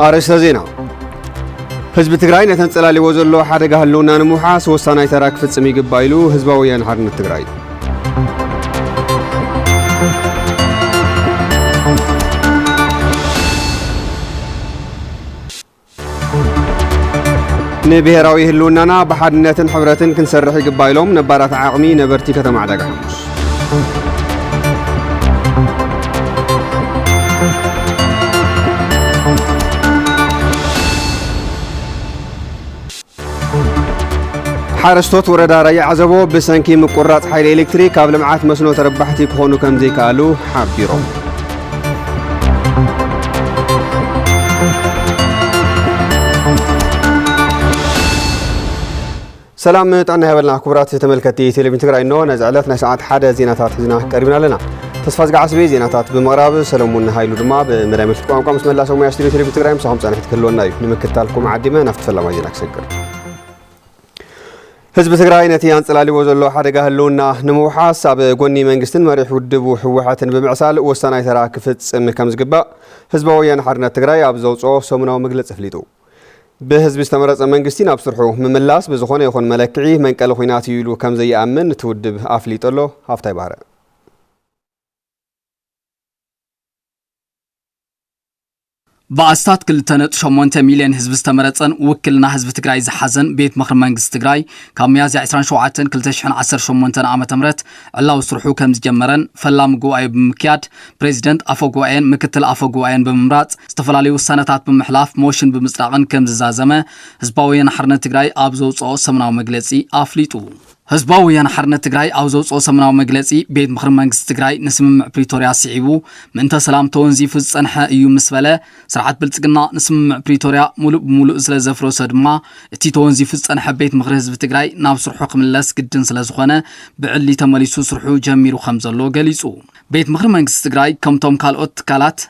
أرش زينة حزب تግራይ ነተንጸላልዎ ዘሎ ሓደጋ ህልውና ንምውሓስ ወሳናይ ተራ ክፍጽም ይግባይሉ ህዝባዊ ወያነ ሓርነት ትግራይ ንብሔራዊ ህልውናና በሓድነትን ሕብረትን ክንሰርሕ ይግባይሎም ነባራት ዓቕሚ ነበርቲ ከተማ ዓዳጋ ሐሙስ حارستوت وردا راي عزبو بسنكي مقراط حيل إلكتريك قبل معات مسنو تربحتي كونو كم زي كالو حابيرو سلام طعنا هبلنا كبرات تملكتي تلفزيون تግራይ ነው ነዛዕለትና ሰዓት ሓደ ዜናታት ሒዝና ቀሪብና ኣለና ተስፋ ዝጋዓስቤ ዜናታት ብምቕራብ ሰለሞን ሃይሉ ድማ በመዳይ ቋንቋ መስመላሰው ሙያ ስቱዲዮ ቴሌቪዥን ትግራይ ምሳኹም ጻንሕት ክህልወና እዩ ንምክታልኩም ዓዲመ ናፍት ፈላማ ዜና ክሰግር ህዝብ ትግራይ ነቲ አንጸላልዎ ዘሎ ሓደጋ ህልውና ንምውሓስ ኣብ ጎኒ መንግስትን መሪሕ ውድቡ ህወሓትን ብምዕሳል ወሳናይ ተራ ክፍጽም ከም ዝግባእ ህዝባዊ ወያነ ሓርነት ትግራይ ኣብ ዘውጽኦ ሰሙናዊ መግለጺ ኣፍሊጡ بحزب استمرت منجستي نبصرحو مملاس بزخونه يخون ملكعي من كله خينات يلو كم زي أمن تودب أفليت له هفتاي بحره بأستات كل تنت شمونت مليون حزب استمرتن وكلنا حزب تجراي زحزن بيت مخر منجست تجراي كميازي 20 شوعتن كل تشحن 10 شمونتن عام تمرت الله وصرحو كم جمرن فلام جوعي بمكياد بريزيدنت أفو جوعين مكتل أفو جوعين بمرات استفلالي والسنتات بمحلاف موشن بمسرعن كم زازمة حزباويين حرنا تجراي أبزوج أو سمناو مجلسي أفليتو ህዝባዊ ወያነ ሓርነት ትግራይ ኣብ ዘውጽኦ ሰሙናዊ መግለጺ ቤት ምክሪ መንግስቲ ትግራይ ንስምምዕ ፕሪቶሪያ ሲዒቡ ምንተ ሰላም ተወንዚፉ ዝጸንሐ እዩ ምስ በለ ስርዓት ብልጽግና ንስምምዕ ፕሪቶሪያ ሙሉእ ስለ ዘፍረሰ ድማ እቲ ተወንዚፉ ዝጸንሐ ቤት ምክሪ ህዝቢ ትግራይ ናብ ስርሑ ክምለስ ግድን ስለ ዝኾነ ብዕሊ ተመሊሱ ስርሑ ጀሚሩ ከም ዘሎ ገሊጹ ቤት ምክሪ መንግስቲ ትግራይ ከምቶም ካልኦት ትካላት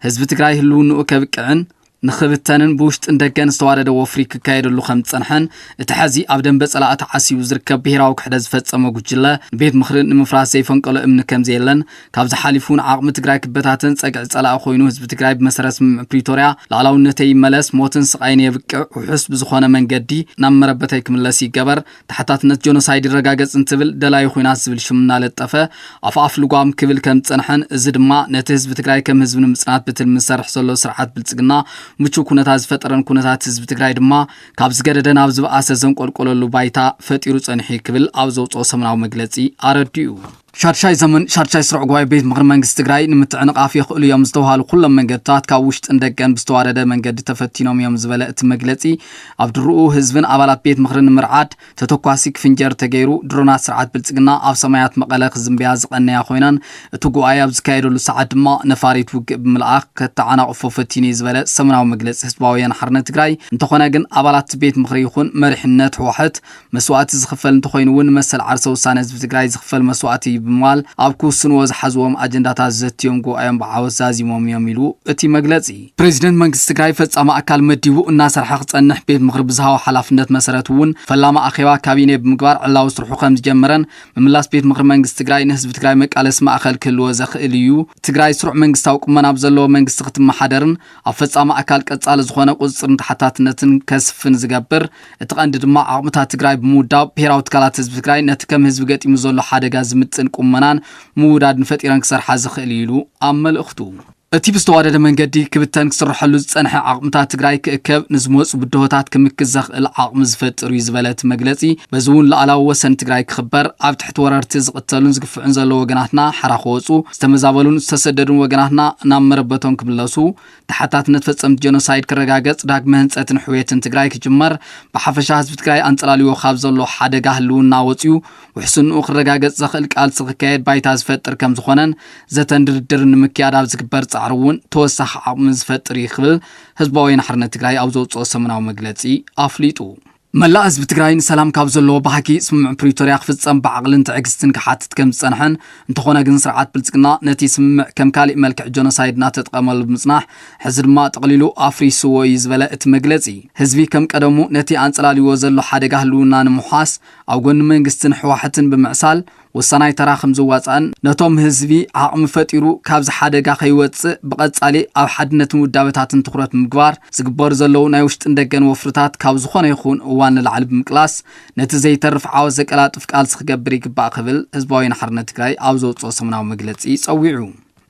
ህዝቢ ትግራይ ህልውንኡ ከብቅዕን نخبتنن بوشت اندگن استوارد وفریک کایدلو خم تصنحن اتحازی عبدن بصلاة عسیو زرکب بهراو کحدز فتصمو گجله بیت مخرن نمفراسی فنقل امن کم زیلن کابز حالیفون عقم تگرای کبتاتن سقع صلاة خوینو حزب تگرای بمسرس پریتوریا لعلاون نتی ملس موتن سقاین یبقع وحسب زخانه من جدی نام مربطه کملسی جبر تحتات نت جنوسايد رجاجز انتبل دلای خویناس بل شمنا لطفه عف لقام کبل کم تصنحن زدما نت حزب تگرای کم حزب نمسنات بتل مسرح سلو سرعت بلتقنا مچو كونتاز فترن كونتات حزب تግራይ ድማ ካብ ዝገደደን ኣብ ዝባኣሰ ዘንቆልቆለሉ ባይታ ፈጢሩ ጸንሒ ክብል ኣብ ዘውጽኦ ሰሙናዊ መግለጺ ኣረዲኡ شارشاي زمن شارشاي سرع قوي بيت مغر منجست تجراي نمتعن قافية خلو يوم زدوها لكل من قدرات كاوشت اندقان بستوارده من قد تفتينهم يوم زبلات مجلتي عبد الرؤو هزبن عبالات بيت مغرن مرعاد تتوقاسيك فنجر تجيرو درونات سرعات بلتقنا أو سمايات مقالق زنبياز قنيا خوينان تقو آياب زكايرو لسعاد ما نفاريت وقب ملعاق كتعانا عفو فتيني زبلات سمنا ومجلس حزباويان حرنا تجراي انتخونا جن عبالات بيت مغريخون مرحنات وحد مسوات زخفل انتخوينون مسل عرسو سانز بتجراي زخفل مسواتي بمال أبكوسن وز حزوم أجندات زتيوم جو أيام بعوض زازيموم يميلو أتي مجلسي. بريزيدنت منجست تجراي فتس أما أكل مديو الناس رحقت أن بيت مغرب زها وحلافنت مسارتون فلما أخيوا كابينة بمقبار الله وصرحو خمس جمرن مملاس بيت مغرب منجست تجراي نحزب تجراي مك على اسم أخل كل وزخ إليو تجراي سرع منجست أو كمان أبزلو منجست ختم محضرن أفتس أما أكل كتسال زخانة قصر تحتات نتن كسف نزجبر تقندد مع عمتها تجراي بمودا بيراوت كلات حزب تجراي نتكم حزب جت يمزلو حدا جاز متن كمنان موداد نفتيران كسر حازخ إليلو أمل أختو أتي بستوارد من جدي كبتان كسر حلوز أنها عقمتات تجراي كأكب نزموس وبدهوتات كمكزخ العقم زفت ريز بلات مجلسي بزون لا وسن تجراي خبر عب تحت ورار تزق التلون زقف عنزلو وجناحنا حرخوصو استمزابلون استسددون وجناحنا نام مربطون كبلاسو تحتات نتفصم جنوسايد كرجاجت داك مهنت أتنحوية تجراي كجمر بحفشة حزب تجراي أنطلالي وخابزلو حدا جهلون ناوتيو وحسن أخر رجاجت زخلك آل سقكايد بايتاز فتر كم زخنان زتندر درن مكياد عب زكبر عرون توسح عمز فتري خبل حزباويين حرنة تجراي أو زوج سمناو مجلسي أفليتو ملا حزب تجراي سلام كابزلو بحكي سمع بريتوريا خفصم بعقلن تعكستن كحاتت كم صنحن انتخونا جن سرعات بلتقنا نتي سمع كم كالي ملك جنوسايد ناتتقمل بمصناح حزب ما تقليلو افريسو يزبلات مجلسي حزبي كم قدمو نتي انصلالي وزلو حدغ هلونا نمحاس او غن منغستن حواحتن بمعسال ወሰናይ ተራኽም ዝዋጻን ነቶም ህዝቢ ዓቕሚ ፈጢሩ ካብዝ ሓደጋ ከይወፅእ ብቐጻሊ ኣብ ሓድነት ውዳበታትን ትኹረት ምግባር ዝግበር ዘለው ናይ ውሽጥን ደገን ወፍርታት ካብ ዝኾነ ይኹን እዋን ንላዕሊ ብምቅላስ ነቲ ዘይተርፍ ዓወት ዘቀላጥፍ ቃልሲ ክገብር ይግባእ ክብል ህዝባዊ ሓርነት ትግራይ ኣብ ዘውፅኦ ሰሙናዊ መግለጺ ጸዊዑ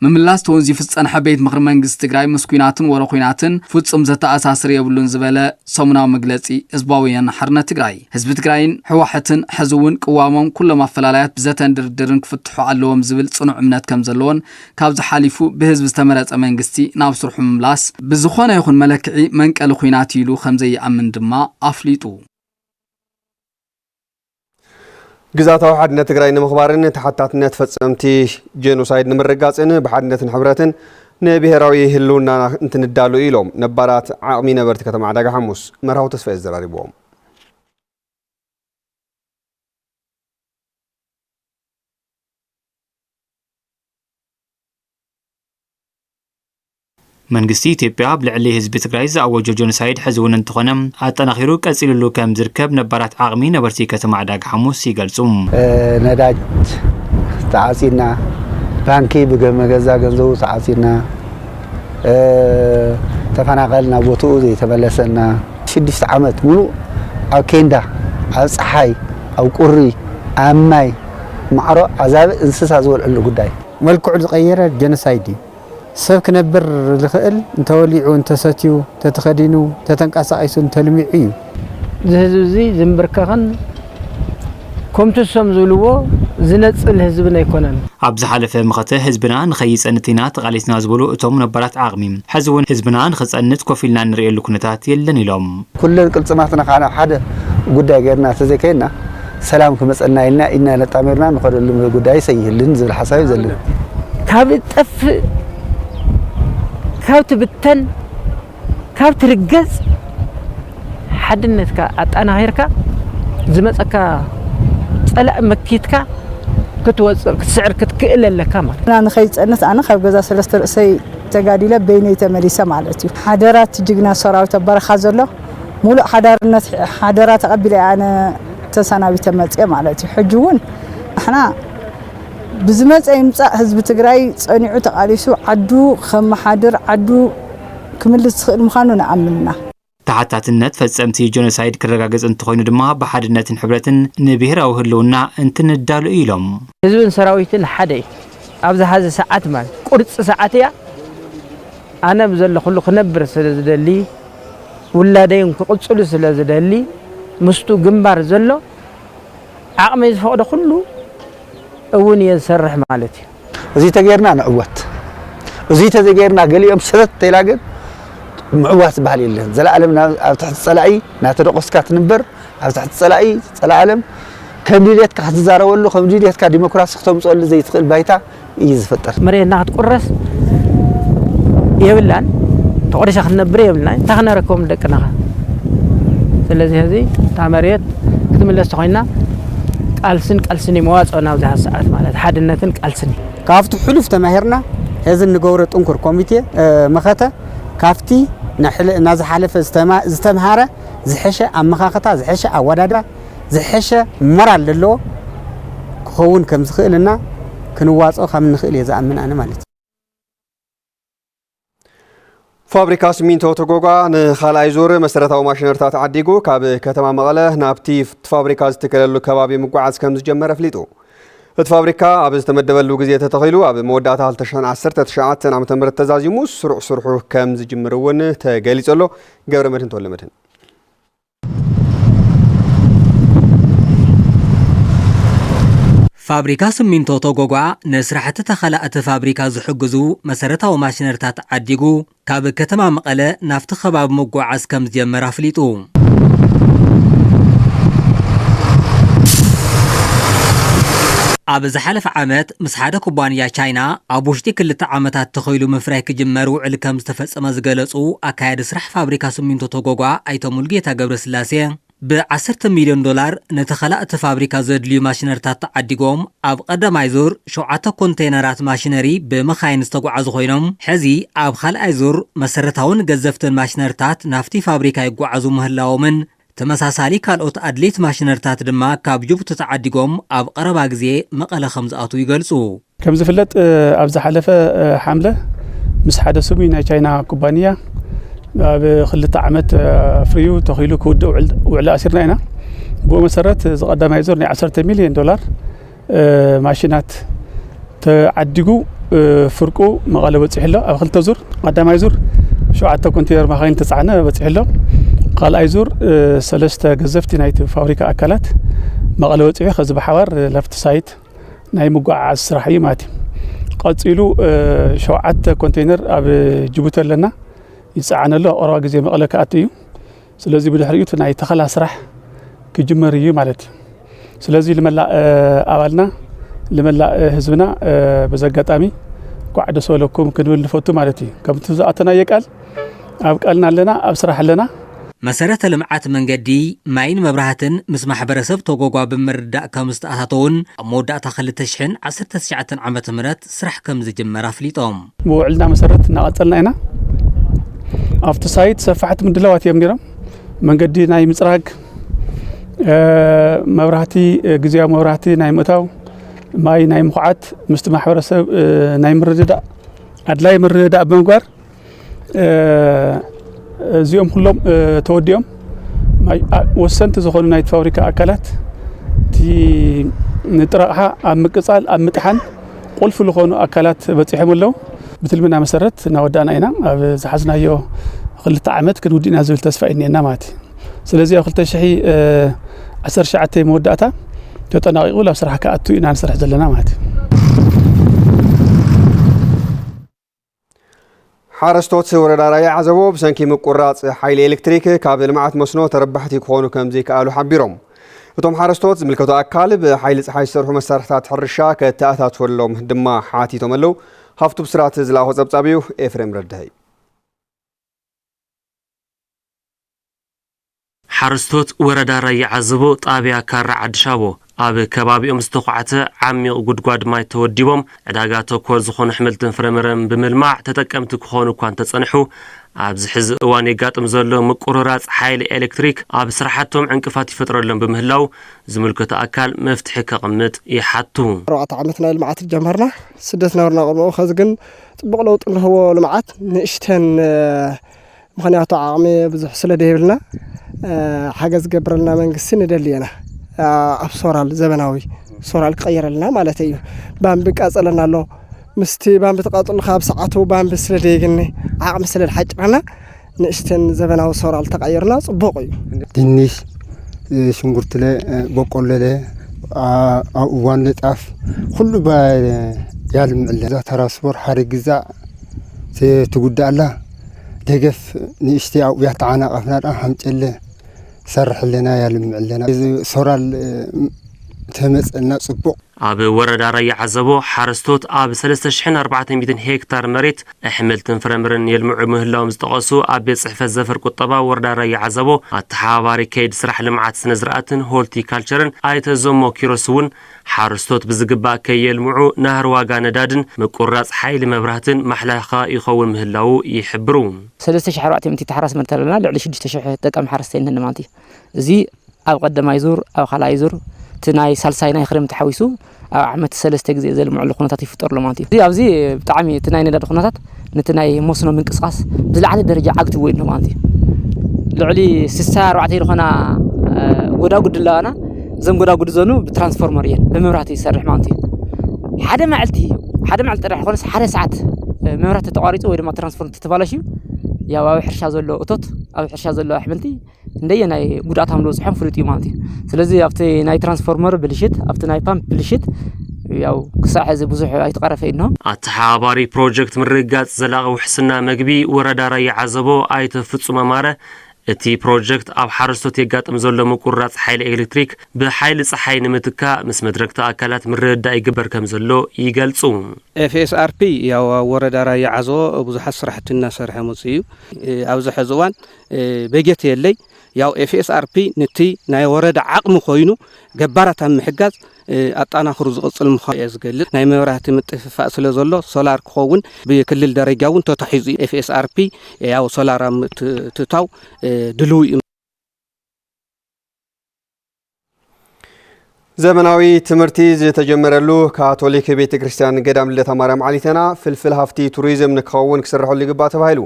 مملاس تونزي فصن حبيت مخر منجز تجري مسكيناتن ورخويناتن فتصم زت أساسر يبلون زبالة صمنا مجلسي إسباويا حرنا تجري حزب تجرين حواحتن حزون قوامهم كل ما فلالات بزتن درن كفتحوا علوهم زبل صنع منات كم زلون كابز حالفو بحزب استمرت أمانجستي نابصرح مملاس بزخانة يخون ملكعي منك الخويناتي لو خمزي أمن دما أفليتو جزاتها حدنا تقرأين مخبارين تحتاتنا تفصمتي جينوسايد نمرقاتين بحدنا حبراتين نبهراوي هلونا انت ندالو إلوم نبارات عامين برتكة مع داقة حموس مرهو تسفى الزراري بوهم منجستي إثيوبيا بلعلي حزب تግራይ ዝኣወጀ ጆኖሳይድ ሕዝውን እንትኾነም ኣጠናኺሩ ቀፂልሉ ከም ዝርከብ ነባራት ዓቕሚ ነበርቲ ከተማ ዕዳጋ ሐሙስ ይገልጹ ነዳጅ ተዓጺና ባንኪ ብገመገዛ ገንዘቡ ተዓጺና ተፈናቀልና ቦታኡ ዘይተመለሰና 6 ዓመት ሙሉ ኣብ ኬንዳ ኣብ ፀሓይ ኣብ ቁሪ ኣብ ማይ ማዕሮ ዓዛብ እንስሳ ዝወልዕሉ ጉዳይ መልክዑ ዝቀየረ ጆኖሳይድ سبك نبر الخيل نتوليعو نتساتيو تتخدينو تتنقاسايسو نتلميعيو زهزوزي زنبركخن كومتو سمزولو زنصل حزبنا يكونن ابز حلفه مخته حزبنا نخيصنتينا تقاليسنا زبلو اتوم نبرات عقميم حزون حزبنا نخصنت كوفيلنا نريلو كنتات يلن يلوم كل قلصماتنا خانا حدا غداي غيرنا تزكينا سلام كمصلنا إلنا إنا نتامرنا نخدلو غداي سيهلن زل حساب زل كاب طف كابت بتن كابت رجز حدنتك أنا غيرك زمتك طلع مكيتك كتوصل سعر كتكئل لك كمان أنا خيط أنا خايف جزا سلستر سي تجاديله بيني تمريسة مالتي حضرات جينا صراو تبارك خازله مولو حضرات قبل أنا تسانا بتمت مالتي حجون إحنا بزمت أيمسا حزب تجري صنيعو تقاليسو عدو خم حاضر عدو كمل المخانون عملنا تحتاتنت فصمتي جونوسايد كرغاغز انت خوينو دما بحدنتن حبرتن نبهراو هلونا انت ندالو إلوم حزبن سراويتن حدي ابز هذا ساعات مال قرص ساعاتيا انا بزل كله كنبر سلازدلي ولادين كقصلو سلازدلي مستو جنبار زلو عقمي فوق كله أون يسرح مالتي زي تغيرنا نعوت زي تغيرنا قال يوم سبت تلاقد معوات بحال الله زل عالمنا تحت الصلاعي ناتدقس كاتنبر تحت الصلاعي صلاة عالم كم ديليت كتزارو له كم ديليت كديمقراطي ختم صل زي تخيل بايتا يزفطر مرينا تقرس يبلان تقرش خنبر يبلان تخنركم دقنا ስለዚህ هذه تمريت كتملس خوينا قالسني مواصنا وذا ساعات مالت حدنتن قالسني كافت حلف تماهرنا هذا النجورة تنكر كوميتي مخاته كافتي نحل ناز حلف استمهاره زحشه امخاختا زحشه اودادا زحشه مرال للو كون كم زخيلنا كنواصو خم نخيل يزامن انا مالت فابريكا سمينتو تغوغا نخالاي زور مسرتاو ماشينرتا تعديغو كاب كتما مقاله نابتي فابريكا استكللو كبابي مقعاز كم زجمره فليتو الفابريكا ابز تمدبلو غزي تتخيلو اب موداتا 2019 عام تمرت تزازيمو سرحو كم زجمرون تغليصلو غبرمدن تولمدن فابريكا سمينتو توغوغا نسرحت تخلقت فابريكا زحجزو مسرتاو ماشينرتات عديغو كاب كتما مقاله نافت خباب مقعاز كم زجمره فليتو أبز حلف عامات مسحادة كوبانيا تشاينا أبوشتي كل تعامتات تخيلو مفراي كجمرو علكم استفصم زغلصو أكايد سرح فابريكا سمينتو توغوغا أيتو ملغيتا غبر سلاسي ب10 مليون دولار نتخلقت فابريكا زدليو ماشينرتات تعديغوم أب قدماي زور شوعته كونتينرات ماشينري بمخاين استغعاز خوينم حزي أب خلأي زور مسرتاون غزفتن ماشينرتات نافتي فابريكا يغعازو مهلاومن ተመሳሳሊ ካልኦት አድሌት ማሽነርታት ድማ ካብ ጅቡቲ ተዓዲጎም ኣብ ቀረባ ግዜ መቐለ ከም ዝኣቱ ይገልጹ ከም ዝፍለጥ ኣብ ዝሓለፈ ሓምለ ምስ ሓደ ሰሙይ ናይ ቻይና ኩባንያ ኣብ 2 ዓመት ፍሪዩ ተኺሉ ክውድእ ውዕላ ኣሲርና ኢና ብኡ መሰረት ዝቀዳማይ ዙር ናይ 10 ሚልዮን ዶላር ማሽናት ተዓዲጉ ፍርቁ መቐለ በፂሕሎ ኣብ 2 ዙር ቀዳማይ ዙር 7 ኮንቴነር ማኻይን ተጻዕነ በፂሕሎ ካልኣይ ዙር 3 ገዘፍቲ ናይቲ ፋብሪካ ኣካላት መቐለ በፂሑ ከዚ ብሓባር ለፍቲ ሳይት ናይ ምጓዓዝ ስራሕ እዩ ማለት እዩ ቀፂሉ 7 ኮንቴነር ኣብ ጅቡቲ ኣለና ይጻዓነሎ ቀረባ ግዜ መቐለ ከኣቱ እዩ ስለዚ ብድሕሪኡ ናይ ተኸላ ስራሕ ክጅመር እዩ ማለት እዩ ስለዚ ልመላእ ኣባልና ልመላእ ህዝብና በዘጋጣሚ ጓዕደ ሰለኩም ክንብል ንፈቱ ማለት እዩ ከምቲ ዝኣተና የቃል ኣብ ቃልና ኣለና ኣብ ስራሕ ኣለና መሰረተ ልምዓት መንገዲ ማይን መብራህትን ምስ ማሕበረሰብ ተጎጓ ብምርዳእ ከም ዝተኣታተውን ኣብ መወዳእታ 2019 ዓመተ ምህረት ስራሕ ከም ዝጅመር ኣፍሊጦም ብውዕልና መሰረት እናቐፀልና ኢና ኣብቲ ሳይት ሰፋሕቲ ምድላዋት እዮም ነይሮም መንገዲ ናይ ምፅራግ መብራህቲ ግዝያዊ መብራህቲ ናይ ምእታው ማይ ናይ ምኹዓት ምስቲ ማሕበረሰብ ናይ ምርድዳእ ኣድላይ ምርድዳእ ብምግባር እዚኦም ኩሎም ተወዲኦም ወሰንቲ ዝኾኑ ናይ ፋብሪካ ኣካላት እቲ ንጥራቕሓ ኣብ ምቅፃል ኣብ ምጥሓን ቁልፍ ዝኾኑ ኣካላት በፂሖም ኣለዉ ብትልምና መሰረት እናወዳእና ኢና ኣብ ዝሓዝናዮ 2 ዓመት ክንውዲእና ዝብል ተስፋ እኒአና ማለት እዩ ስለዚ ኣብ 2019 መወዳእታ ተጠናቂቁ ናብ ስራሕ ከኣቱ ኢና ንስራሕ ዘለና ማለት እዩ ሓረስቶት ወረዳ ራያ ዓዘቦ ብሰንኪ ምቁራጽ ሓይሊ ኤሌክትሪክ ካብ ልምዓት መስኖ ተረባሕቲ ክኾኑ ከም ዘይከኣሉ ሓቢሮም እቶም ሓረስቶት ዝምልከቱ ኣካል ብሓይሊ ፀሓይ ዝሰርሑ መሳርሕታት ሕርሻ ከተኣታትወሎም ድማ ሓቲቶም ኣለው ሃፍቱ ብስራት ዝላኾ ጸብጻብ እዩ ኤፍሬም ረዳይ ሓረስቶት ወረዳ ራያ ዓዘቦ ጣብያ ካራ ዓድሻቦ ኣብ ከባቢኦም ዝተኳዓተ ዓሚቕ ጉድጓድ ማይ ተወዲቦም ዕዳጋ ተኮር ዝኾኑ ኣሕምልትን ፍረምረን ብምልማዕ ተጠቀምቲ ክኾኑ እኳ እንተጸንሑ ኣብዚ ሕዚ እዋን የጋጥም ዘሎ ምቁርራጽ ሓይሊ ኤሌክትሪክ ኣብ ስራሕቶም ዕንቅፋት ይፈጥረሎም ብምህላው ዝምልከቱ ኣካል መፍትሒ ከቕምጥ ይሓቱ 4 ዓመት ናይ ልምዓት ጀመርና ስደት ነበርና ቅድሞ ኸዚ ግን ጽቡቕ ለውጢ ንረኽቦ ልምዓት ንእሽተን ምኽንያቱ ዓቕሚ ብዙሕ ስለ ደይብልና ሓገዝ ገብረልና መንግስቲ ንደልየና ኣብ ሶራል ዘበናዊ ሶራል ቀይረልና ማለት እዩ ባምቢ ቃጸለና ኣሎ ምስቲ ባምቢ ተቃጥሉ ካብ ሰዓቱ ባምቢ ስለ ደይግኒ ዓቕሚ ስለ ልሓጭና ንእሽተን ዘበናዊ ሶራል ተቀይርና ጽቡቕ እዩ ድንሽ ሽንጉርትለ በቆሎለ ኣብ እዋን ጣፍ ኩሉ ያልምዕለ ተራስቦር ሓሪግ ግዛእ ትጉዳእላ ደገፍ ንእሽቲ ኣብ ያተዓናቀፍና ሓምጨለ ሰርሕ ለና ያልምዕለና ሶራል ተመጽና ጽቡቕ ኣብ ወረዳ ራያ ዓዘቦ ሓረስቶት ኣብ 3400 ሄክታር መሬት ኣሕምልትን ፍረምረን የልምዑ ምህላዎም ዝጠቐሱ ኣብ ቤት ጽሕፈት ዘፈር ቁጠባ ወረዳ ራያ ዓዘቦ ኣተሓባባሪ ከይድ ስራሕ ልምዓት ስነ ዝራእትን ሆርቲካልቸርን ኣይተዘሞ ኪሮስ እውን ሓረስቶት ብዝግባእ ከየልምዑ ናህር ዋጋ ነዳድን ምቁራጽ ሓይሊ መብራህትን ማሕላኻ ይኸውን ምህላው ይሕብሩ 3400 ተሓራስ መርተለና ልዕሊ 6000 ጠቀም ሓረስተይ እንህን ማለት እዩ እዚ ኣብ ቀዳማይ ዙር ኣብ ካልኣይ ዙር ትናይ ሳልሳይ ናይ ክረምቲ ሓዊሱ ኣብ ዓመት 3 ግዜ ዘልምዑሉ ኩነታት ይፍጠርሉ ማለት እዩ ኣብዚ ብጣዕሚ ትናይ ነዳድ ኩነታት ነትናይ መስኖ ምንቅስቃስ ብዝለዓለ ደረጃ ዓግትዎ እዩ ማለት እዩ ልዕሊ 64 ይኾና ጎዳጉድ ለዋና ዘም ጎዳጉድ ዘኑ ብትራንስፎርመር እየን ብመብራህቲ ይሰርሕ ማለት እዩ ሓደ መዓልቲ ጥራሕ ኮነስ ሓደ ሰዓት መብራህቲ ተቋሪጹ ወይ ድማ ትራንስፎርመር ተተባላሽዩ ያው ኣብ ሕርሻ ዘሎ እቶት ኣብ ሕርሻ ዘሎ ኣሕምልቲ እንደየ ናይ ጉዳታም ለውጽሖም ፍሉጥ እዩ ማለት እዩ ስለዚ ኣብቲ ናይ ትራንስፎርመር ብልሽት ኣብቲ ናይ ፓምፕ ብልሽት ያው ክሳዕ ሕዚ ብዙሕ ኣይተቐረፈ ኢኖ ኣተሓባባሪ ፕሮጀክት ምርጋጽ ዘላቒ ውሕስና መግቢ ወረዳ ራያ ዓዘቦ ኣይተፍጹም ኣማረ እቲ ፕሮጀክት ኣብ ሓረስቶት የጋጥም ዘሎ ምቁራጽ ሓይሊ ኤሌክትሪክ ብሓይሊ ፀሓይ ንምትካ ምስ መድረክቲ ኣካላት ምርድዳእ ይግበር ከም ዘሎ ይገልጹ FSRP ያው ወረዳ ራያ ዓዘቦ ብዙሓት ስራሕቲ እናሰርሐ መጽኡ እዩ ኣብዚ ሕዚ እዋን በጀት የለይ ያው FSRP ነቲ ናይ ወረዳ ዓቕሚ ኮይኑ ገባራት ኣብ ምሕጋዝ ኣጣናኽሩ ዝቕጽል ምዃኑ ዝገልጽ ናይ መብራህቲ ምጥፍፋእ ስለ ዘሎ ሶላር ክኸውን ብክልል ደረጃ እውን ተታሒዙ FSRP ያው ሶላር ምትታው ድልው ዘመናዊ ትምህርቲ ዝተጀመረሉ ካቶሊክ ቤተክርስቲያን ገዳም ልደታ ማርያም ዓሊተና ፍልፍል ሃፍቲ ቱሪዝም ንክኸውን ክስርሐሉ ይግባእ ተባሂሉ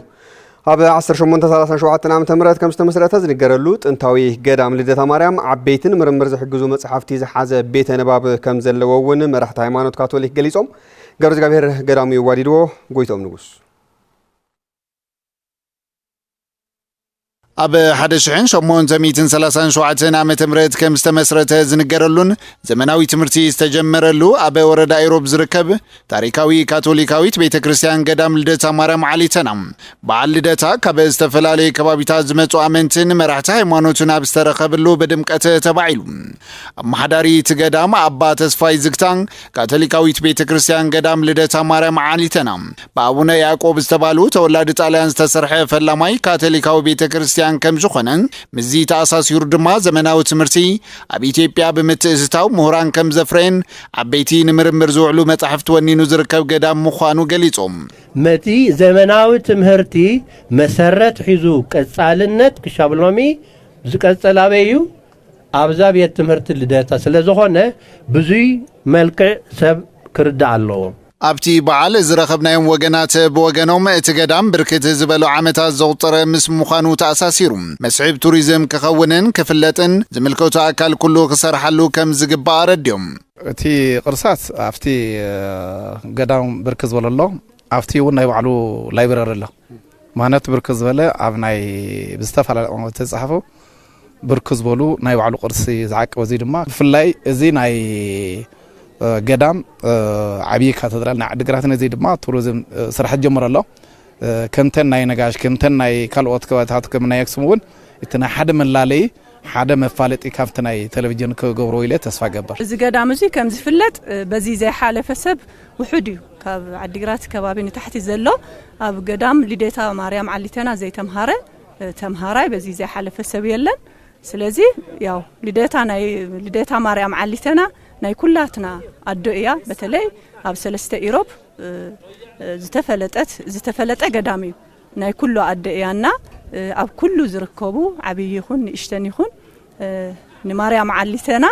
ኣብ 1837 ዓ.ም ከም ዝተመስረተ ዝነገረሉ ጥንታዊ ገዳም ልደታ ማርያም ዓበይትን ምርምር ዝሕግዙ መጽሓፍቲ ዝሓዘ ቤተ ንባብ ከም ዘለዎ እውን መራሕቲ ሃይማኖት ካቶሊክ ገሊጾም ገብረ እግዚአብሔር ገዳሙ ይዋዲድዎ ጎይቶም ንጉስ ኣብ 1837 ዓመተ ምህረት ከም ዝተመስረተ ዝነገረሉን ዘመናዊ ትምህርቲ ዝተጀመረሉ ኣብ ወረዳ ኢሮብ ዝርከብ ታሪካዊ ካቶሊካዊት ቤተክርስቲያን ገዳም ልደታ ማርያም ዓሊተና በዓል ልደታ ካብ ዝተፈላለዩ ከባቢታት ዝመጹ ኣመንትን መራሕቲ ሃይማኖትን ኣብ ዝተረኸበሉ በድምቀት ተባዒሉ ኣመሓዳሪ ገዳም ኣባ ተስፋይ ዝግታን ካቶሊካዊት ቤተክርስቲያን ገዳም ልደታ ማርያም ዓሊተና በአቡነ ያዕቆብ ዝተባሉ ተወላዲ ጣልያን ዝተሰርሐ ፈላማይ ካቶሊካዊ ቤተክርስቲያን ከም ዝኾነ ምዚ ተኣሳሲሩ ድማ ዘመናዊ ትምህርቲ ኣብ ኢትዮጵያ ብምትእዝታው ምሁራን ከም ዘፍረን ዓበይቲ ንምርምር ዝውዕሉ መጻሕፍቲ ወኒኑ ዝርከብ ገዳም ምዃኑ ገሊጾም መቲ ዘመናዊ ትምህርቲ መሰረት ሒዙ ቀጻልነት ክሻብሎሚ ዝቀጸላበዩ ኣብዛ ቤት ትምህርቲ ልደታ ስለዝኾነ ብዙይ መልክዕ ሰብ ክርዳ ኣለዎ ኣብቲ በዓል ዝረኸብናዮም ወገናት ብወገኖም እቲ ገዳም ብርክት ዝበሉ ዓመታት ዘቁጠረ ምስ ምዃኑ ተኣሳሲሩ መስሕብ ቱሪዝም ክኸውንን ክፍለጥን ዝምልከቱ ኣካል ኩሉ ክሰርሓሉ ከም ዝግባእ ረድዮም እቲ ቅርሳት ኣብቲ ገዳም ብርክት ዝበለሎ ኣብቲ እውን ናይ ባዕሉ ላይብረሪ ኣሎ ማነት ብርክት ዝበለ ኣብ ናይ ብዝተፈላለዩ ቋንቋ ተጻሕፉ ብርክት ዝበሉ ናይ ባዕሉ ቅርሲ ዝዓቀበ እዚ ድማ ብፍላይ እዚ ናይ ገዳም ዓብይ ካቴድራል ናይ ዓዲግራት ነዚ ድማ ቱሪዝም ስራሕ ጀመረ ኣሎ ከምተን ናይ ነጋሽ ከምተን ናይ ካልኦት ከባቢታት ከም ናይ ኣክሱም እውን እቲ ናይ ሓደ መላለይ ሓደ መፋለጢ ካብቲ ናይ ቴሌቪዥን ክገብሮ ኢለ ተስፋ ገበር እዚ ገዳም እዚ ከም ዝፍለጥ በዚ ዘይሓለፈ ሰብ ውሑድ እዩ ካብ ዓዲግራት ከባቢ ንታሕቲ ዘሎ ኣብ ገዳም ልደታ ማርያም ዓሊተና ዘይተምሃረ ተምሃራይ በዚ ዘይሓለፈ ሰብ የለን ስለዚ ያው ልደታ ማርያም ዓሊተና ናይ ኩላትና ኣዶ እያ በተለይ ኣብ ሰለስተ ኢሮብ ዝተፈለጠ ገዳም እዩ ናይ ኩሉ ኣዶ እያና ኣብ ኩሉ ዝርከቡ ዓብይ ይኹን ንእሽተን ይኹን ንማርያም ዓሊተና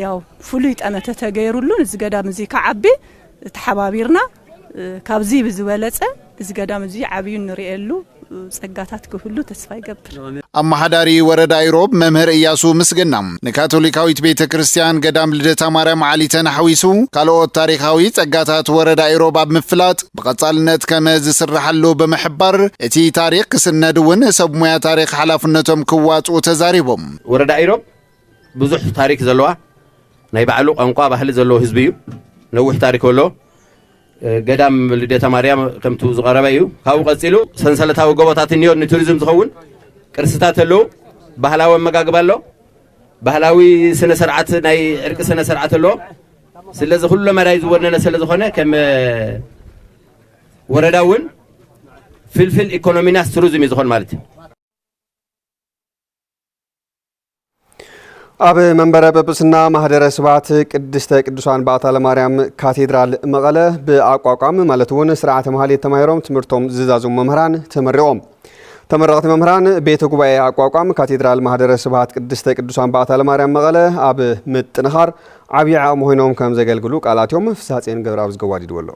ያው ፍሉይ ጠመተ ተገይሩሉን እዚ ገዳም እዚ ከዓቢ ተሓባቢርና ካብዚ ብዝበለጸ እዚ ገዳም እዚ ዓብይ ንሪኤሉ ጸጋታት ክህሉ ተስፋ ይገብር ኣመሓዳሪ ወረዳ ኢሮብ መምህር ኢያሱ ምስግና ንካቶሊካዊት ቤተክርስቲያን ገዳም ልደታ ማርያም ዓሊተና ሓዊሱ ካልኦት ታሪካዊ ጸጋታት ወረዳ ኢሮብ ኣብ ምፍላጥ ብቐጻልነት ከም ዝስራሓሉ ብምሕባር እቲ ታሪክ ክስነድ እውን ሰብ ሞያ ታሪክ ሓላፍነቶም ክዋጽኡ ተዛሪቦም ወረዳ ኢሮብ ብዙሕ ታሪክ ዘለዋ ናይ ባዕሉ ቋንቋ ባህሊ ዘለዎ ህዝቢ እዩ ነዊሕ ታሪክ ኣሎ ገዳም ልደታ ማርያም ከምቱ ዝቀረበ እዩ ካብኡ ቀጺሉ ሰንሰለታዊ ጎቦታት እንዮ ንቱሪዝም ዝኸውን ቅርስታት ኣሎ ባህላዊ መጋግባ ኣሎ ባህላዊ ስነ ስርዓት ናይ ዕርቂ ስነ ስርዓት ኣሎ ስለዚ ሁሉ መራይ ዝወነነ ስለዝኾነ ከም ወረዳውን ፍልፍል ኢኮኖሚና ቱሪዝም ይዝኾን ማለት እዩ ኣብ መንበረ ጵጵስና ማህደረ ስብሐት ቅድስተ ቅዱሳን በዓታ ለማርያም ካቴድራል መቐለ ብኣቋቋም ማለት እውን ስርዓተ ማህሌት ተማሂሮም ትምህርቶም ዝዛዙም መምህራን ተመሪቖም ተመረቕቲ መምህራን ቤተ ጉባኤ ኣቋቋም ካቴድራል ማህደረ ስብሐት ቅድስተ ቅዱሳን በዓታ ለማርያም መቐለ ኣብ ምጥንኻር ዓብዪ ዓቕሚ ኮይኖም ከም ዘገልግሉ ቃላትዮም ፍሳጼን ገብረኣብ ዝገዋዲድዎ ኣሎ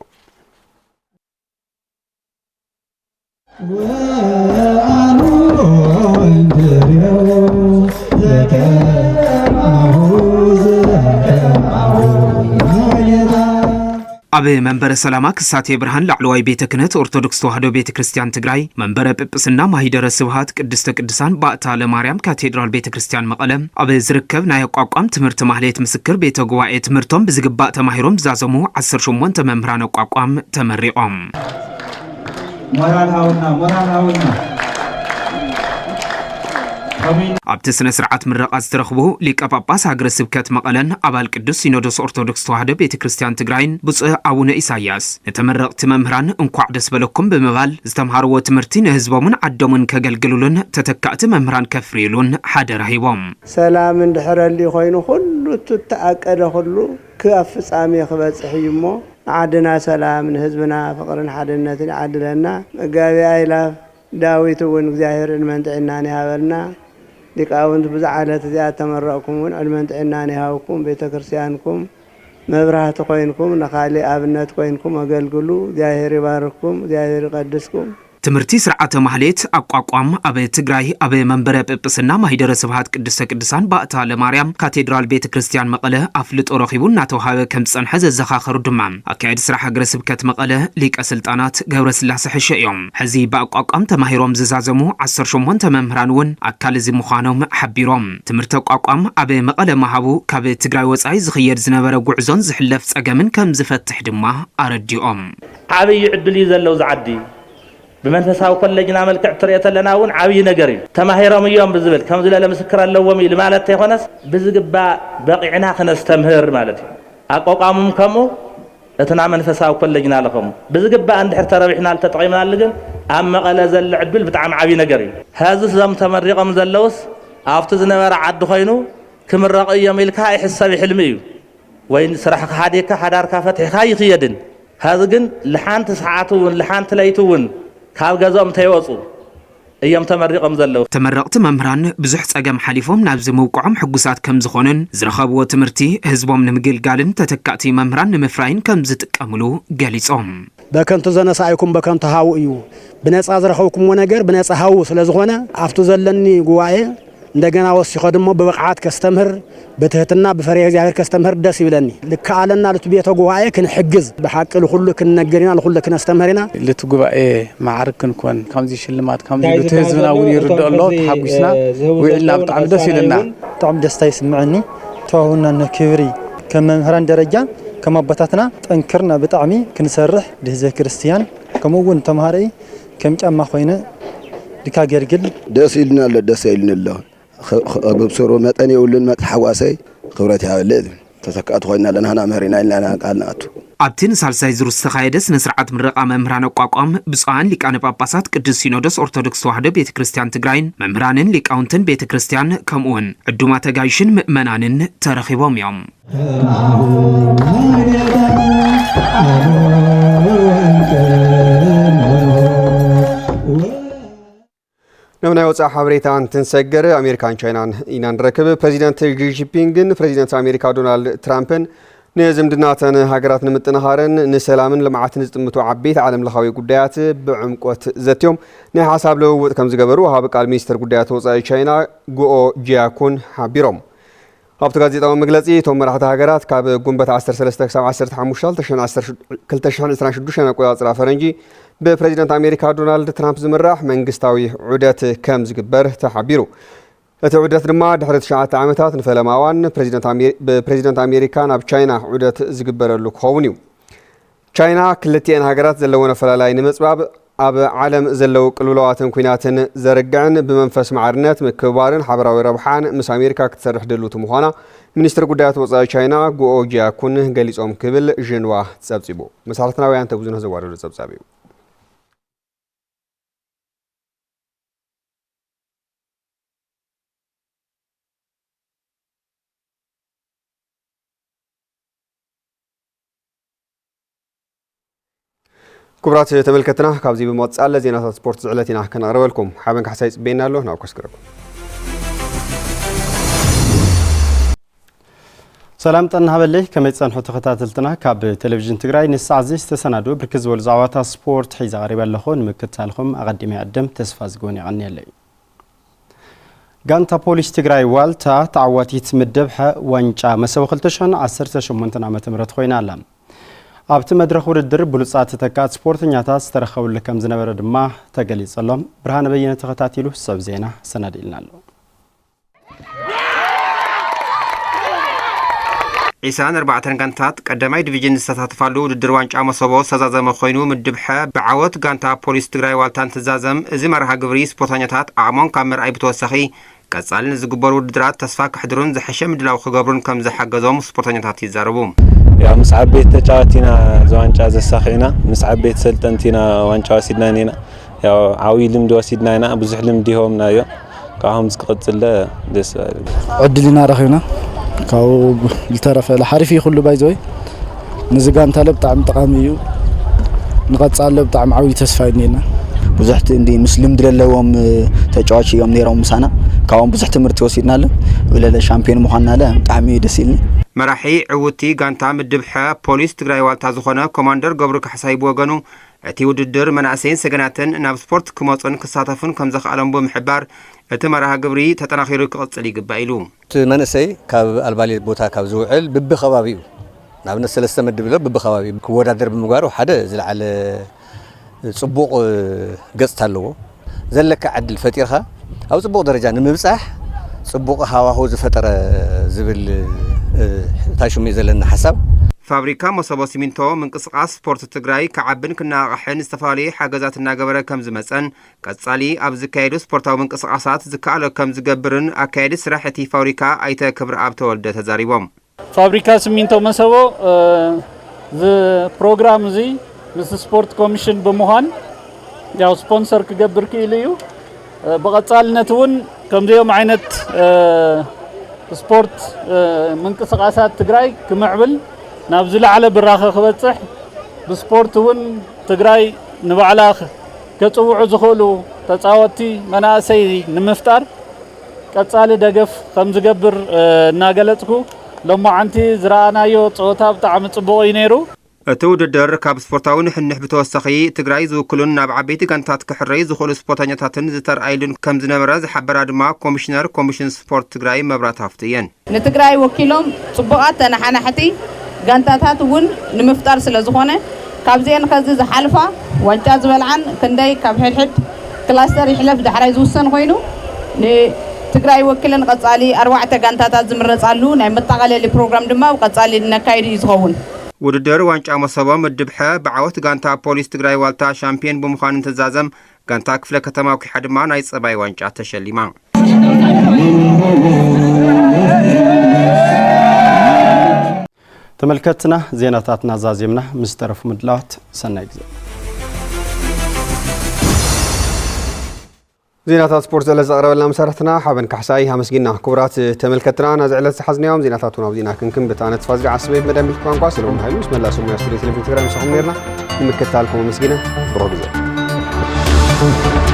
ኣብ መንበረ ሰላማ ክሳቴ ብርሃን ላዕለዋይ ቤተ ክህነት ኦርቶዶክስ ተዋህዶ ቤተ ክርስቲያን ትግራይ መንበረ ጵጵስና ማህደረ ስብሐት ቅድስተ ቅዱሳን በዓታ ለማርያም ካቴድራል ቤተ ክርስቲያን መቐለ ኣብ ዝርከብ ናይ ኣቋቋም ትምህርቲ ማህሌት ምስክር ቤተ ጉባኤ ትምህርቶም ብዝግባእ ተማሂሮም ዝዛዘሙ 18 መምህራን ኣቋቋም ተመሪቖም ሞራል ኣብቲ ስነ ስርዓት ምረቓ ዝተረኽቡ ሊቀ ጳጳስ ሃገረ ስብከት መቐለን ኣባል ቅዱስ ሲኖዶስ ኦርቶዶክስ ተዋህዶ ቤተ ክርስቲያን ትግራይን ብፁዕ ኣቡነ ኢሳያስ ንተመረቕቲ መምህራን እንኳዕ ደስ በለኩም ብምባል ዝተምሃርዎ ትምህርቲ ንህዝቦምን ዓዶምን ከገልግሉልን ተተካእቲ መምህራን ከፍርዩሉን ሓደራ ሂቦም ሰላም እንድሕረሊ ኮይኑ ኩሉ እትተኣቀደ ኩሉ ክኣብ ፍጻሜ ክበጽሕ እዩ እሞ ንዓድና ሰላም ንህዝብና ፍቕርን ሓድነትን ይዓድለና መጋቢ ኣይላፍ ዳዊት እውን እግዚኣብሔር እንመንጥዕና ይሃበልና ሊቃውንት ብዝዓለት እዚኣ ተመረቕኩምን ዕልመን ጥዕናን ይሃብኩም ቤተ ክርስቲያንኩም መብራህቲ ኮይንኩም ንኻሊእ ኣብነት ኮይንኩም አገልግሉ እግዚአብሔር ይባርክኩም እግዚአብሔር ይቀድስኩም ትምህርቲ ስርዓተ ማህሌት አቋቋም አበ ትግራይ አበ መንበረ ጵጵስና ማሂደረ ስብሃት ቅድስተ ቅዱሳን ባእታ ለማርያም ካቴድራል ቤተ ክርስቲያን መቀለ አፍልጦ ረኺቡና ተውሃበ ከም ጸንሐ ዘዘኻኸሩ ድማ አካይድ ስራሕ ሀገረ ስብከት መቀለ ሊቀ ስልጣናት ገብረ ስላሴ ሕሸ እዮም ሕዚ በአቋቋም ተማሂሮም ዝዛዘሙ 18 መምህራን ውን አካል እዚ ምዃኖም ሓቢሮም ትምህርቲ አቋቋም አበ መቀለ ማሃቡ ካብ ትግራይ ወጻይ ዝኽየድ ዝነበረ ጉዕዞን ዝሕለፍ ጸገምን ከም ዝፈትሕ ድማ አረዲኦም ዓብይ ዕድል ይዘለው ዝዓዲ بمنفساو كلجنا ملكع تريت لنا ون عبي نجري تماهيرهم يوم بزبل كم زلا مسكر اللوم إلى مالته يخونس بزجبا بقينا خنستمهر مالتي أقوقامهم كمو لتنا منفساو كلجنا لهم بزجبا عند حتى ربحنا التطعيم لجن أما قال زل عدل بتعم عبي نجري هذا زم تمرقم زلوس أفتزنا ورا عد خينو كم الرقية ملكها يحسب حلمي وين سرح حديك حدار كفتح خاي خيدن هذا جن لحان تسعاتون لحان تليتون ካብ ገዛም ተይወጹ እየም ተመሪቆም ዘለው ተመረቅቲ መምህራን ብዙሕ ጸገም ሓሊፎም ናብ ዝመውቅዖም ሕጉሳት ከም ዝኾኑን ዝረኸብዎ ትምህርቲ ህዝቦም ንምግልጋልን ተተካእቲ መምህራን ንምፍራይን ከም ዝጥቀምሉ ገሊጾም በከንቱ ዘነሳይኩም በከንቱ ሃው እዩ ብነጻ ዝረኸብኩምዎ ነገር ብነጻ ሃው ስለዝኾነ አፍቱ ዘለኒ ጉባኤ እንደገና ወሲኹ ደሞ በብቕዓት ከስተምህር በትህትና በፈሪሃ እግዚአብሔር ከስተምህር ደስ ይብለኒ ልካአለና ለትቤተ ጉባኤ ክንሕግዝ በሐቅ ለሁሉ ክንነገርና ለሁሉ ክነስተምህርና ለትጉባኤ ማዕርግ ክንኮን ከምዚ ሽልማት ከምዚ በትህዝብና ውን ይርዳሎ ተሐጉስና ወይልና በጣም ደስ ይለና በጣም ደስታ ይስምዓኒ ተዋውና ነክብሪ ከመምህራን ደረጃ ከመበታትና ጠንክርና በጣዕሚ ክንሰርሕ ለህዝበ ክርስቲያን ከምውን ተማሃሪ ከም ጫማ ኮይነ ድካገርግል ደስ ይልና ደስ ይልና ببصروا متاني يقولن مت حواسي خبرتي هالليل تسكأت خوينا لنا هنا مهرنا لنا قالنا أتو أبتين سالساي زروس تخايدس نسرعت من رقم ممهران وقاقام بسؤال لكان باباسات قدس سينودس أرثوذكس وحده بيت كريستيان تجراين ممهرانن لكاونتن بيت كريستيان كمون عدوما تجايشن مؤمنانن ترخيبهم يوم نمنا وصا حبريتان تنسجر أمريكان چاينان إنان ركب بريزيدنت جي جينبينغن بريزيدنت أمريكا دونالد ترامبن نزم دناتن هاجرات نمتنهارن نسلامن لمعاتن زتمتو عبيت عالم لخاوي قديات بعمقوت زتيوم نه حساب لو كم زغبرو هاب قال مينستر قديات وصا چاينا غو جياكون حبيروم هابت ጋዜጣው መግለጺ ተመራሕቲ ሃገራት ካብ ጉንበት 13 ክሳብ 15 ተሸን 10 2016 አቆጣጽራ ፈረንጂ በፕሬዝዳንት አሜሪካ ዶናልድ ትራምፕ ዝምራሕ መንግስታዊ ዑደት ከም ዝግበር ተሓቢሩ እቲ ዑደት ድማ ድሕሪ 9 ዓመታት ንፈለማዋን ፕሬዝዳንት አሜሪካ ናብ ቻይና ዑደት ዝግበረሉ ክኸውን እዩ ቻይና ክልቲአን ሃገራት ዘለወን ፈላላይ ንምጽባብ ኣብ ዓለም ዘለው ቅልውላዋትን ኩናትን ዘርግዕን ብመንፈስ ማዕርነት ምክባርን ሓበራዊ ረብሓን ምስ አሜሪካ ክትሰርሕ ደሉት ምዃና ሚኒስትር ጉዳያት ወጻኢ ቻይና ጉኦ ጂያኩን ገሊጾም ክብል ዥንዋ ተጸብጺቡ መሰረታዊያን ተጉዝነ ዘዋረዱ ተጸብጻቢ كبرات تملكتنا كابزي بموصال زينة سبورت زعلتنا كنقربلكم حابن كحساي صبينا له ناوكسكركم سلام طنا هبلي كما يصنحو تخاتلتنا كاب تلفزيون تግራይ ንሳዓዚስ ተሰናዱ ብርክዝ ወል ዛዋታ ስፖርት ሒዛ ቀሪበ ለኹን ምክታልኩም አቀዲሚ አደም ተስፋ ዝጎን ይቀኒየለይ ጋንታ ፖሊስ ትግራይ ዋልታ ተዓዋቲት ምድብሐ ዋንጫ መሰብ 2018 ዓመተ ምህረት ኮይናላ ኣብቲ መድረኽ ውድድር ብሉጻት ተካት ስፖርተኛታት ዝተረኸቡሉ ከም ዝነበረ ድማ ተገሊጸሎም ብርሃነ በየነ ተኸታቲሉ ሰብ ዜና ሰናዲልናሎ ኢሳን 4 ጋንታት ቀዳማይ ዲቪዥን ዝተሳተፋሉ ውድድር ዋንጫ መሰቦ ዝተዛዘመ ኮይኑ ምድብሐ ብዓወት ጋንታ ፖሊስ ትግራይ ዋልታን ተዛዘም እዚ መርሃ ግብሪ ስፖርተኛታት ኣዕሞን ካብ ምርኣይ ብተወሳኺ ቀጻልን ዝግበሩ ውድድራት ተስፋ ክሕድሩን ዝሐሸ ምድላው ክገብሩን ከም ዝሓገዞም ስፖርተኛታት ይዛረቡ يا مسعى بيت تجاتينا زوانجا زساخينا مسعى بيت سلطنتينا وانجا وسيدنانينا يا عوي لمد وسيدنانا بزح لمديهم نايو كاهم زقصل دس عدلنا رخينا كاو الترف الحرفي كله بايزوي نزغان طالب طعم طقاميو نقصال طعم عوي تسفاينينا ብዙሕት እንዲ ሙስሊም ድለለዎም ተጫዋች እዮም ነይሮም ምሳና ካብኦም ብዙሕ ትምህርቲ ወሲድና አለ ወለለ ሻምፒዮን ምዃንና አለ ብጣዕሚ ደስ ይልኒ መራሒ ዕውቲ ጋንታ ምድብ ሐ ፖሊስ ትግራይ ዋልታ ዝኾነ ኮማንደር ገብሩ ካሕሳይ ብወገኑ እቲ ውድድር መናእሰይን ሰገናትን ናብ ስፖርት ክመፁን ክሳተፉን ከም ዘኽኣሎም ብምሕባር እቲ መርሃ ግብሪ ተጠናኺሩ ክቕፅል ይግባእ ኢሉ እቲ መንእሰይ ካብ ኣልባሌ ቦታ ካብ ዝውዕል ብብኸባቢኡ ናብነት ሰለስተ ምድብ ሎ ብብኸባቢኡ ክወዳደር ብምግባሩ ሓደ ዝለዓለ ጽቡቕ ገጽታ ኣለዎ ዘለካ ዓድል ፈጢርኻ ኣብ ጽቡቕ ደረጃ ንምብጻሕ ጽቡቕ ሃዋህው ዝፈጠረ ዝብል ታሽሙ ዘለና ሓሳብ ፋብሪካ መሰቦ ሲሚንቶ ምንቅስቃስ ስፖርት ትግራይ ከዓብን ክናቃሕን ዝተፈላለዩ ሓገዛት እናገበረ ከም ዝመፀን ቀጻሊ ኣብ ዝካየዱ ስፖርታዊ ምንቅስቃሳት ዝከኣለ ከም ዝገብርን ኣካየዲ ስራሕቲ ፋብሪካ ኣይተ ክብሪ ኣብ ተወልደ ተዛሪቦም ፋብሪካ ሲሚንቶ መሰቦ ፕሮግራም እዚ ምስ ስፖርት ኮሚሽን ብምዃን ያው ስፖንሰር ክገብር ክኢሉ እዩ ብቐጻልነት እውን ከምዚኦም ዓይነት ስፖርት ምንቅስቃሳት ትግራይ ክምዕብል ናብ ዝለዓለ ብራኸ ክበጽሕ ብስፖርት እውን ትግራይ ንባዕላ ከጽውዑ ዝኽእሉ ተጻወቲ መናእሰይ ንምፍጣር ቀጻሊ ደገፍ ከም ዝገብር እናገለጽኩ ሎማዓንቲ ዝረኣናዮ ጸወታ ብጣዕሚ ጽቡቕ እዩ ነይሩ እቲ ውድድር ካብ ስፖርታዊ ንሕንሕ ብተወሳኺ ትግራይ ዝውክሉን ናብ ዓበይቲ ጋንታት ክሕረይ ዝኽእሉ ስፖርተኛታትን ዝተርኣይሉን ከም ዝነበረ ዝሓበራ ድማ ኮሚሽነር ኮሚሽን ስፖርት ትግራይ መብራት ሃፍቲ እየን ንትግራይ ወኪሎም ጽቡቓት ተናሓናሕቲ ጋንታታት እውን ንምፍጣር ስለ ዝኾነ ካብዚአን ከዚ ዝሓልፋ ዋንጫ ዝበልዓን ክንደይ ካብ ሕድሕድ ክላስተር ይሕለፍ ዳሕራይ ዝውሰን ኮይኑ ንትግራይ ወኪልን ቀጻሊ 4 ጋንታታት ዝምረጻሉ ናይ መጠቃለሊ ፕሮግራም ድማ ቀጻሊ ነካይድ ይዝኸውን ውድድር ዋንጫ መሰቦ ምድብ ሐ ብዓወት ጋንታ ፖሊስ ትግራይ ዋልታ ሻምፒዮን ብምዃን እንትዛዘም ጋንታ ክፍለ ከተማ ኩሓ ድማ ናይ ጸባይ ዋንጫ ተሸሊማ ተመልከትና ዜናታትና ዛዜምና ምስተረፉ ምድላዋት ሰናይ ጊዜ ዜናታት ስፖርት ዘለ ዘቕረበልና መሰረትና ሓበን ካሕሳይ ኣመስጊና ክቡራት ተመልከትና ናዝዕለት ዝሓዝናዮም ዜናታቱን ኣብ ዜና ክንክን ብታነ ተፋዝሪ ዓስበይ መደምቢት ቋንቋ ሰለሞን ሃይሉ ምስ መላ ሰሙያ ስቱድዮ ቴሌቪዥን ትግራይ ምስኹም ነርና ንምክትታልኩም ኣመስጊነ ብሩህ ግዜ